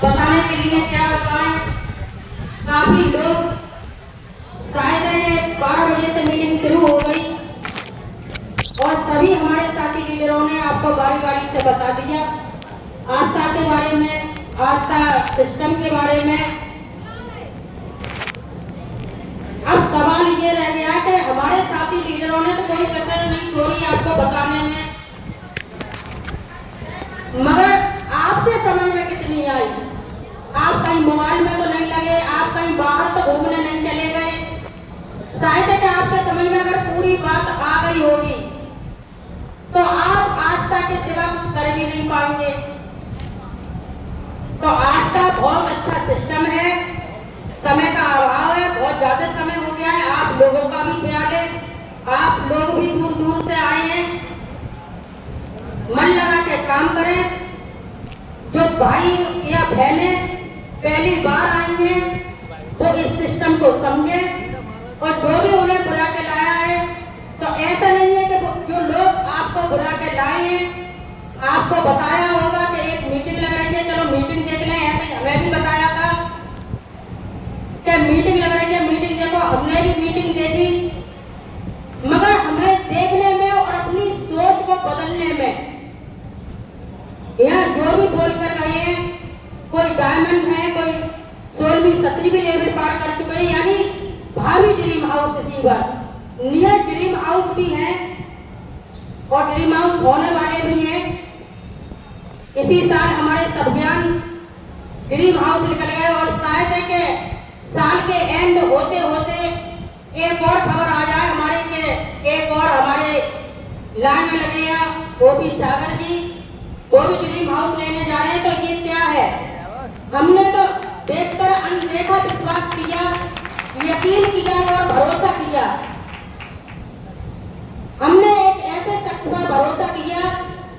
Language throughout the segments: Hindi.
बताने के लिए क्या बताएं। काफी लोग शायद है 12 बजे से मीटिंग शुरू हो गई और सभी हमारे साथी लीडरों ने आपको बारी बारी से बता दिया आस्था के बारे में, आस्था सिस्टम के बारे में। अब सवाल ये रह गया कि हमारे साथी लीडरों ने तो कोई कसर नहीं छोड़ी आपको बताने में, मगर आपके समझ में कितनी आई? आप कहीं मोबाइल में तो नहीं लगे, आप कहीं बाहर तो घूमने नहीं चले गए। शायद है कि आपके समझ में अगर पूरी बात आ गई होगी तो आप आस्था के सिवा कुछ कर भी नहीं पाएंगे। तो आस्था बहुत अच्छा सिस्टम है, समय का अभाव है, बहुत ज्यादा समय हो गया है। आप लोगों का भी ख्याल है, आप लोग भी दूर दूर से आए हैं, मन लगा के काम करें। जो भाई या बहनें पहली बार आएंगे वो इस सिस्टम को समझे और जो भी उन्हें बुला के लाया है, तो ऐसा नहीं है कि जो लोग आपको बुला के लाए हैं आपको बताया होगा कि एक मीटिंग लग रही है, चलो मीटिंग देख लें। ऐसे हमें भी बताया था कि मीटिंग लग रही है, मीटिंग देखो। हमने भी मीटिंग देखी, मगर हमें देखने में और अपनी सोच को बदलने में यहाँ जो भी बोल कर गए हैं, कोई डायमंड है, कोई 16वीं 17वीं लेवल पार कर चुके हैं, यानी भावी ड्रीम हाउस इसी बार नियर ड्रीम हाउस भी है और ड्रीम हाउस होने वाले भी हैं। इसी साल हमारे सभ्यान ड्रीम हाउस निकल गए और शायद है कि साल के एंड होते होते एक और खबर आ जाए हमारे के एक और हमारे लाइन में लगे हैं वो भी सागर जी, वो भी ड्रीम हाउस लेने जा रहे हैं। तो ये क्या है? हमने तो देखकर अनदेखा विश्वास किया, यकीन किया और भरोसा किया। हमने एक ऐसे शख्स पर भरोसा किया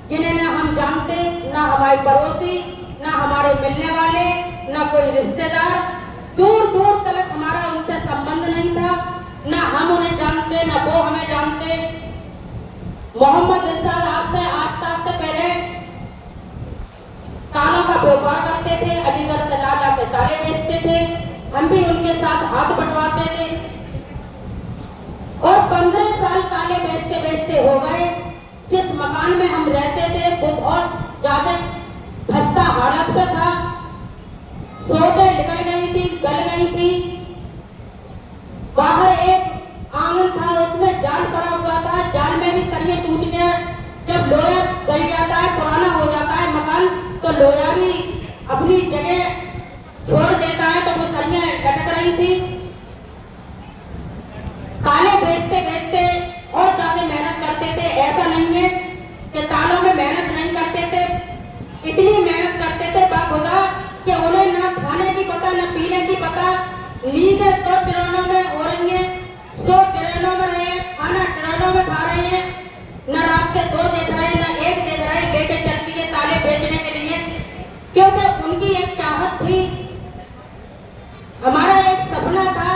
जिन्हें ना हम जानते, ना हमारे पड़ोसी, ना हमारे मिलने वाले, ना कोई रिश्तेदार, दूर दूर तक हमारा उनसे संबंध नहीं था, ना हम उन्हें जानते ना वो हमें जानते। मोहम्मद इरशाद आस्था से पहले तालों का व्यापार करते थे, अलीगढ़ से लाला के ताले बेचते थे, हम भी उनके साथ हाथ बंटवाते थे और 15 साल ताले बेचते बेचते हो गए। जिस मकान में हम रहते थे वो बहुत ज्यादा खस्ता हालत में था, सोटे निकल गई थी, गल गई थी। बाहर एक आंगन था, उसमें जाल पड़ा हुआ था, जाल में भी सरिये टूट गया। जब लोया गल जाता है, पुराना हो जाता है मकान, तो लोया भी अपनी जगह छोड़ देता है, तो वो सरियां लटक रही थी। ताले बेचते बेचते और ज्यादा मेहनत करते थे। ऐसा नहीं है कि तालों में मेहनत नहीं करते थे, इतनी मेहनत करते थे बाखुदा कि उन्हें ना खाने की पता, ना पीने की पता। नींदें तो ट्रेनों में हो रही है, सो ट्रेनों में रहे, खाना ट्रेनों में खा रहे हैं, न रात के 2 देख रहे हैं, न 1 देख रहे हैं, लेके चलती है ताले बेचने के लिए, क्योंकि उनकी एक चाहत थी, हमारा एक सपना था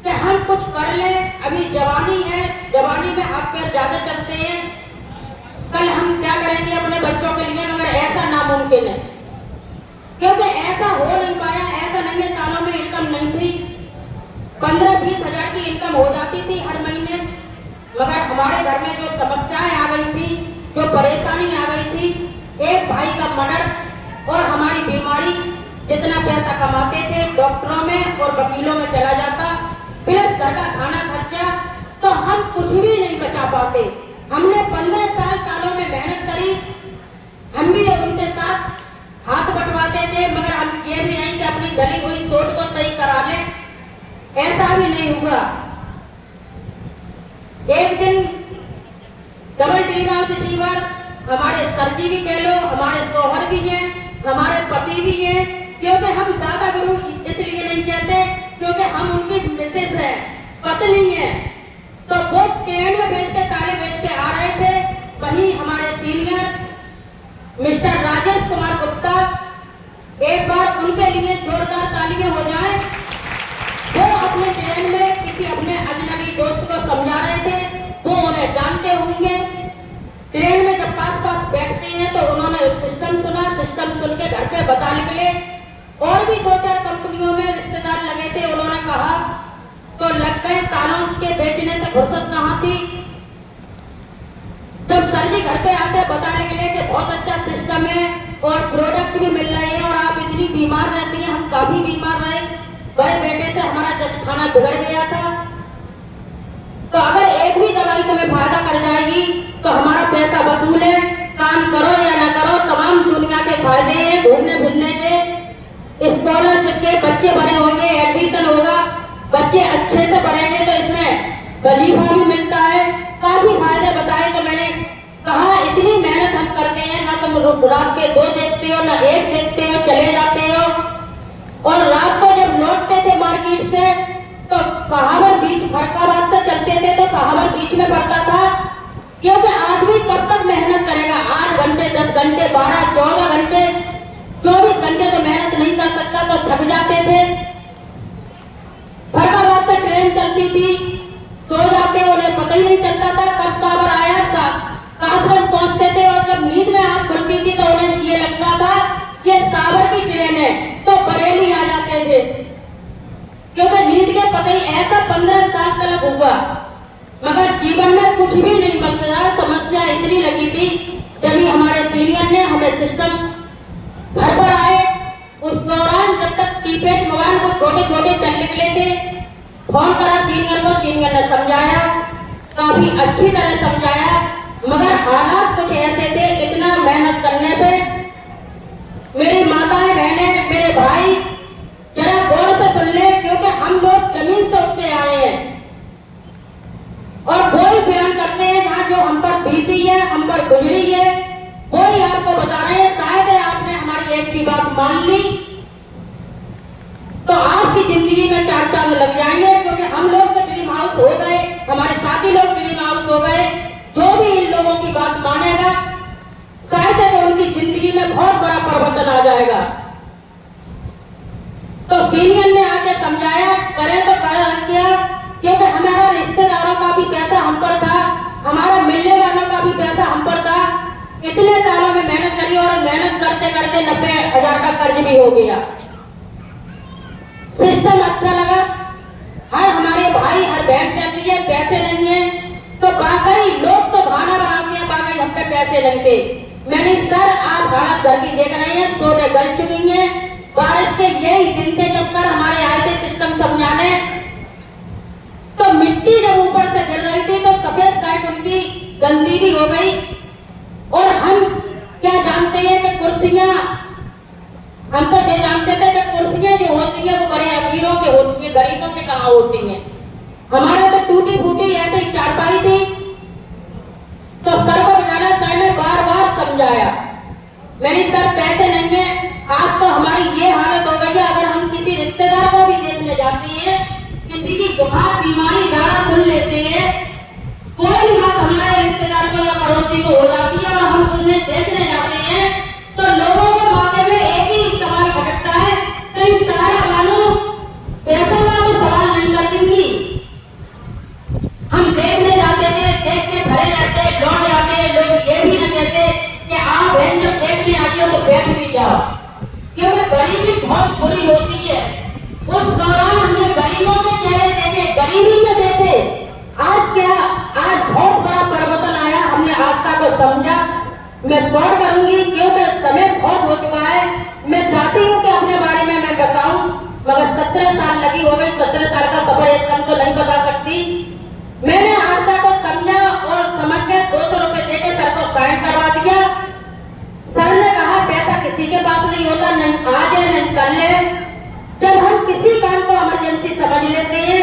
कि हम कुछ कर लें। अभी जवानी है, जवानी में हाथ पैर ज्यादा चलते हैं, कल हम क्या करेंगे अपने बच्चों के लिए, मगर ऐसा नामुमकिन है क्योंकि ऐसा हो नहीं पाया। ऐसा नहीं है तालों में इनकम नहीं थी, 15-20 हजार की इनकम हो जाती थी हर महीने, मगर हमारे घर में जो समस्याएं आ गई थी, जो परेशानी आ गई थी, एक भाई का मर्डर और हमारी बीमारी, जितना पैसा कमाते थे डॉक्टरों में और वकीलों में चला जाता, प्लस घर का खाना खर्चा, तो हम कुछ भी नहीं बचा पाते। हमने 15 साल तालों में मेहनत करी, हम भी उनके साथ हाथ बंटवाते थे, मगर हम ये भी नहीं कि अपनी गली हुई सोच को सही करा लें, ऐसा भी नहीं हुआ। एक दिन डबल ड्रीम हाउस इसी बार हमारे सर जी भी कह लो, हमारे सोहर भी हैं, हमारे पति भी हैं, क्योंकि हम दादा गुरु इसलिए नहीं कहते क्योंकि हम उनकी मिसेज है, पत्नी है। तो वो ट्रेन में बेच के ताले बेच के आ रहे थे, वहीं हमारे सीनियर मिस्टर राजेश कुमार गुप्ता, एक बार उनके लिए जोरदार तालियां हो जाए। वो अपने ट्रेन में किसी अपने अजनबी दोस्त को समझा रहे थे, वो उन्हें जानते होंगे। ट्रेन में जब पास पास बैठते हैं तो उन्होंने सिस्टम सुना, सिस्टम सुन के घर पे बता निकले। और भी 2-4 कंपनियों में रिश्तेदार लगे थे, उन्होंने कहा तो लग गए। तालों के बेचने से फुर्सत कहाँ थी। जब सर जी घर पे आते बता निकले कि बहुत अच्छा सिस्टम है और प्रोडक्ट भी मिल रहे हैं और आप इतनी बीमार रहती हैं। हम काफी बीमार रहे, बड़े बेटे से हमारा जब खाना बिगड़ गया था। तो अगर एक भी दवाई तुम्हें फायदा कर जाएगी तो हमारा पैसा वसूल है, काम करो या ना करो, तमाम दुनिया के फायदे हैं घूमने फिरने के, स्कॉलरशिप के, बच्चे बड़े होंगे, एडमिशन होगा, बच्चे अच्छे से पढ़ेंगे तो इसमें वजीफा भी मिलता है, काफी फायदे बताए। तो मैंने कहा इतनी मेहनत हम करते हैं, ना तुम रात के 2 देखते हो ना 1 देखते हो, चले जाते हो। और रात को जब लौटते थे मार्केट से तो सहावर बीच फरकाबाद से चलते थे तो सहावर बीच में पड़ता था, क्योंकि आदमी कब तक मेहनत करेगा। 8 घंटे 10 घंटे 12 14 घंटे 24 घंटे तो मेहनत नहीं कर सकता, तो थक जाते थे। फरकाबाद से ट्रेन चलती थी, सो जाते, उन्हें पता ही नहीं चलता था कब सहावर आया। कासगंज पहुंचते थे और जब नींद में आंख खुलती थी तो उन्हें ये लगता था ये सहावर की ट्रेन है, तो बरेली आ जाते थे। क्योंकि नींद के पता ही ऐसा 15 साल तक हुआ, मगर जीवन में कुछ भी नहीं बन गया। समस्या इतनी लगी थी, जब ही हमारे सीनियर ने हमें सिस्टम घर पर आए, उस दौरान जब तक कीपैड मोबाइल को छोटे छोटे चल निकले थे, फोन करा सीनियर को, सीनियर ने समझाया, काफी अच्छी तरह समझाया, मगर हालात कुछ ऐसे थे। इतना मेहनत करने पे मेरी माताएं बहनें मेरे भाई जरा गौर से सुन ले, क्योंकि हम लोग जमीन से उठ के आए हैं और वही बयान करते हैं जहां जो हम पर बीती है, हम पर गुजरी है, वही आपको बता रहे हैं। शायद आपने हमारी एक की बात मान ली तो आपकी जिंदगी में 4 चांद लग जाएंगे, क्योंकि हम लोग तो ड्रीम हाउस हो गए, हमारे साथी लोग ड्रीम हाउस हो गए। जो भी इन लोगों की बात मानेगा शायद है तो उनकी जिंदगी में बहुत बड़ा परिवर्तन आ जाएगा। तो सीनियर ने आके समझाया, करे तो क्या, क्योंकि हमारा रिश्तेदारों का भी पैसा हम पर था, हमारा मिलने वालों का भी पैसा हम पर था। इतने सालों में मेहनत करी और मेहनत करते करते 90,000 का कर्ज भी हो गया। सिस्टम अच्छा लगा, हर हमारे भाई हर बहन कहती है पैसे नहीं है, तो बाकी लोग तो बहाना बनाते हैं बाकी हम पे पैसे नहीं थे। मैंने सर आप हालत घर की देख रहे हैं, सोने गल चुकी हैं। बारिश के यही दिन थे जब सर हमारे आए थे सिस्टम समझाने, तो मिट्टी जब ऊपर से गिर रही थी तो सफेद साइड उनकी गंदी भी हो गई। और हम क्या जानते हैं कि कुर्सियां, हम तो ये जानते थे कि कुर्सियां जो होती है वो बड़े अमीरों के होती है, गरीबों के कहाँ होती हैं। हमारे तो टूटी फूटी ऐसे ही चारपाई थी। तो सर को बिठाना, सर ने बार बार समझाया, मेरी सर पैसे नहीं है। आज तो हमारी ये हालत हो गई है, अगर हम किसी रिश्तेदार को भी देखने जाते हैं, किसी की बुखार बीमारी गाना सुन लेते हैं, कोई भी बात हमारे रिश्तेदार को या पड़ोसी को हो जाती है और हम उन्हें देखने जाते हैं, तो लोगों के माथे में एक ही सवाल भटकता है, कहीं सारा मानो पैसों का तो सवाल नहीं कर देंगी। हम देखने जाते थे, देख के भरे जाते, लौट जाते, लोग ये भी न कहते कि आप बहन जब देखने आती हो तो बैठ भी जाओ, क्योंकि गरीबी बहुत बुरी होती है। उस दौरान हमने गरीबों के चेहरे देखे, गरीबी में देखे। आज क्या, आज बहुत बड़ा परिवर्तन आया, हमने आस्था को समझा। मैं शॉर्ट करूंगी क्योंकि समय बहुत हो चुका है। मैं चाहती हूँ कि अपने बारे में मैं बताऊं, मगर 17 साल लगी हो गई। 17 साल का सफर एकदम तो नहीं बता सकती। मैंने आस्था को समझा और समझ के 200 रुपए देके सर को साइन करवा दिया। सर ने कहा पैसा किसी के पास नहीं होता, नहीं आज है नहीं कल है। जब हम किसी काम को इमरजेंसी समझ लेते हैं,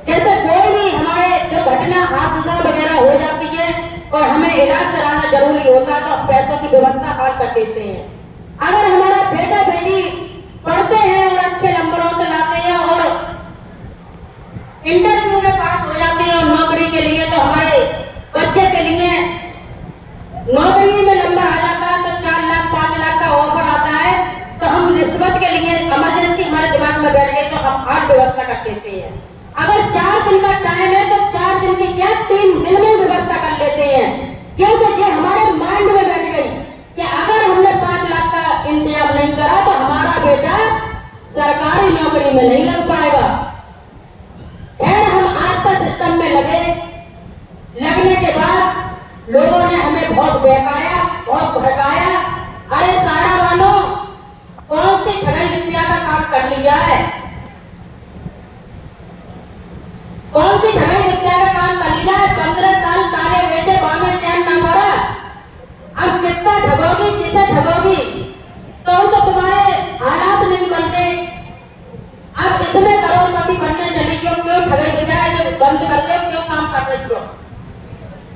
जैसे कोई भी हमारे जो घटना हादसा वगैरह हो जाती है और हमें इलाज कराना जरूरी होता है, तो हम पैसों की व्यवस्था हाथ कर देते हैं। अगर हमारा बेटा बेटी पढ़ते हैं और अच्छे नंबरों से लाते हैं और इंटरव्यू में पास हो जाते हैं और नौकरी के लिए, तो हमारे बच्चे के लिए नौकरी में नंबर आ जाता है तो 4 लाख 5 लाख का ऑफर आता है, तो हम रिश्वत के लिए इमरजेंसी हमारे दिमाग में बैठ गई तो हम आज व्यवस्था कर देते हैं। अगर 4 दिन का टाइम है तो 4 दिन की क्या 3 दिन में व्यवस्था कर लेते हैं, क्योंकि ये हमारे माइंड में बैठ गई कि अगर हमने 5 लाख का इंतजाम नहीं नौकरी में नहीं लग पाएगा। खैर हम आस्था सिस्टम में लगे। लगने के बाद लोगों ने हमें बहुत बहकाया, बहुत भड़काया। अरे सारा वालों, कौन सी ठगाई विद्या का काम कर लिया है? कौन सी ठगाई विद्या का काम कर लिया है? 15 साल तारे बेचे, बामे चैन ना पड़ा। अब कितना ठगोगी, किसे ठगोगी? तो तुम्हारे हालात नहीं बनते। अब इसमें करोड़पति बनने चली क्यों ठगाई विद्या बंद कर दो, क्यों काम कर रही हो?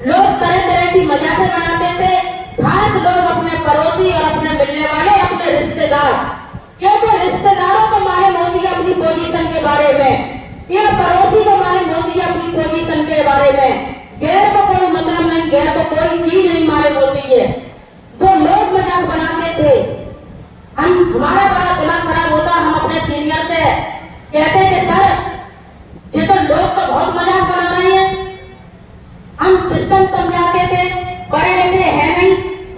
लोग तरह तरह की मजाकें बनाते थे, खास लोग अपने पड़ोसी और अपने मिलने वाले, अपने रिश्तेदार, क्योंकि रिश्तेदारों को मालूम होती है अपनी पोजीशन के बारे में, या पड़ोसी को मालूम होती है अपनी पोजीशन के बारे में। गैर को कोई मतलब नहीं, गैर को कोई चीज नहीं मालूम होती है। तो लोग मजाक बनाते थे। हमारा बड़ा दिमाग खराब होता। हम अपने सीनियर से कहते कि सर, ये तो लोग तो बहुत मजाक बना रहे हैं। हम सिस्टम समझाते थे, पढ़े लिखे हैं नहीं,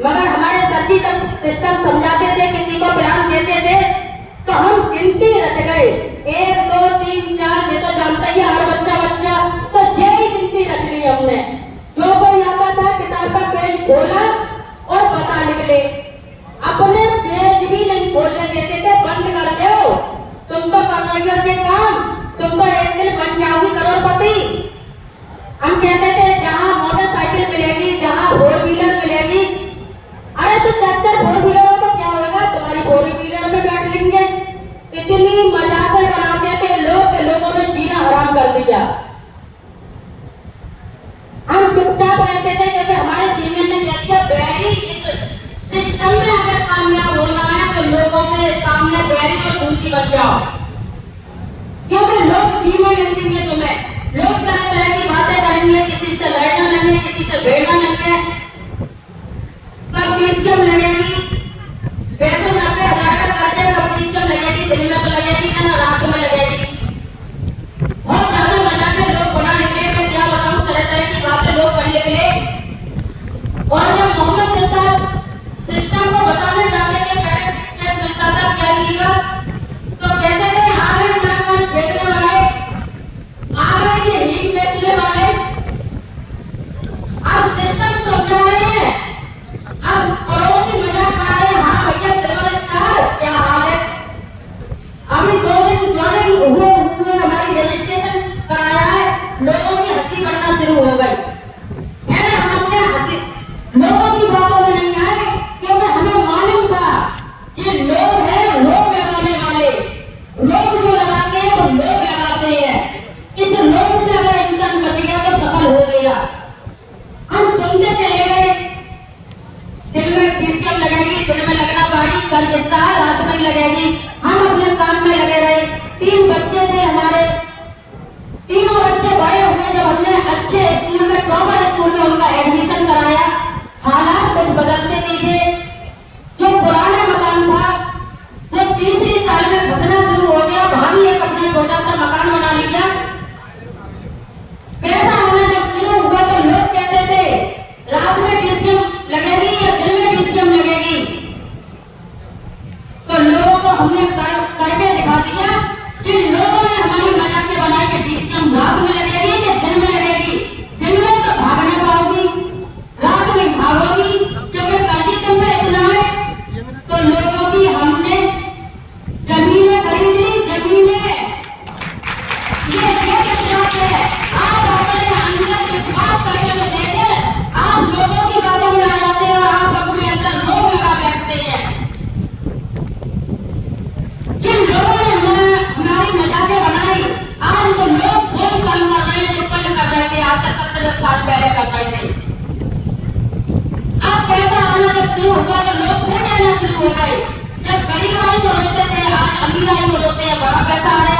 मगर हमारे सर जी जब सिस्टम समझाते थे, किसी को प्लान देते थे, तो हम गिनती रट गए। 1 2 3 4, ये तो जानता ही है हर बच्चा, तो ये ही गिनती रख ली हमने। जो कोई आता था किताब का पेज खोला और पता लिख ले। अपने पेज भी नहीं खोलने देते थे, बंद कर दो, तुम तो कर रही हो ये काम, तुम तो एक दिन बन जाओगी करोड़पति। हम कहते थे जहां मोटरसाइकिल मिलेगी, जहां 4 व्हीलर मिलेगी। अरे तो 4 4 व्हीलर हो तो क्या होगा, तुम्हारी 4 व्हीलर में बैठ लेंगे। इतनी मजाकें बनाते थे लोग के लोगों ने जीना हराम कर दिया। हम चुपचाप रहते थे क्योंकि हमारे सीनियर ने कह दिया बैरी इस सिस्टम में अगर कामयाब होना है तो लोगों के सामने बैरी और खूंटी बन जाओ, क्योंकि लोग जीने नहीं देंगे तुम्हें। लोग तरह तरह की बातें करेंगे, किसी से लड़ना नहीं है, किसी से भिड़ना नहीं है। कब पीसीएम लगेगी, 90,000 का कर्जे, कब पीसीएम लगेगी, दिन में तो लगेगी ना, रात में लगेगी। बहुत ज्यादा मजाक में लोग बना निकले। मैं क्या बताऊं, तरह तरह की बातें लोग कर निकले। और जब मोहम्मद के साथ सिस्टम को बताने जाते थे, पहले टिकट मिलता था पीआईबी का, तो कहते थे आ गए नाक छेदने वाले, आ गए ये हींग बेचने वाले। अब सिस्टम समझा रहे हैं, अब पड़ोसी मजाक बना रहे हैं। हाँ भैया सिल्वर स्टार, क्या हाल है? अभी 2 दिन ज्वाइनिंग हुए हमारी रजिस्ट्रेशन कराया है, लोगों की हंसी बनना शुरू हो गई। खैर हम अपने हंसी लोगों की बातों में नहीं आए, क्योंकि हमें मालूम था ये लोग हैं, लोग लगाने वाले। लोग जो लगाते हैं वो लोग लगाते हैं। इस लोग से अगर इंसान बच गया तो सफल हो गया। हम सुनते चले गए, दिन में पीसीएम लगेगी, दिन में लगना बागी, कर जितना है रात में लगेगी। हम अपने काम में लगे रहे। 3 बच्चे थे हमारे, तीनों बच्चे बड़े हुए। जब हमने अच्छे स्कूल में, प्रॉपर स्कूल में उनका एडमिशन कराया, हालात कुछ बदलते नहीं थे। जो पुराना मकान था वो तीसरी साल में फंसना शुरू हो गया। भाभी एक अपना छोटा सा मकान बना लिया। पैसा आना जब शुरू हुआ तो लोग कहते थे रात में डीसीएम लगेगी या दिन में डीसीएम लगेगी। तो लोगों को हमने करके दिखा दिया। जिन लोगों ने हमारी मजाकें बनाई कि डीसीएम रात में लगेगी कि दिन में लगेगी, दिन में तो भाग नहीं पाओगी, रात में भागोगी, क्योंकि कर्जी तुम पे इतना है। तो लोगों की हमने जमीनें खरीद ली, जमीनें। ये विश्वास है। आप अपने अंदर विश्वास करके तो देखें, आप लोगों की बातों में आ जाते हैं और आप अपने अंदर रोग लगा बैठते हैं। जिन लोगों ने हमारी मजाकें बनाई, आज तो लोग वही काम कर रहे हैं जो कल कर रहे थे, आज से 17 साल पहले कर रहे थे। अब पैसा आना जब शुरू हुआ तो लोग फिर कहना शुरू हो गए, जब गरीब आई तो रोते थे, आज अमीर आई तो रोते हैं, बड़ा पैसा आ रहा है।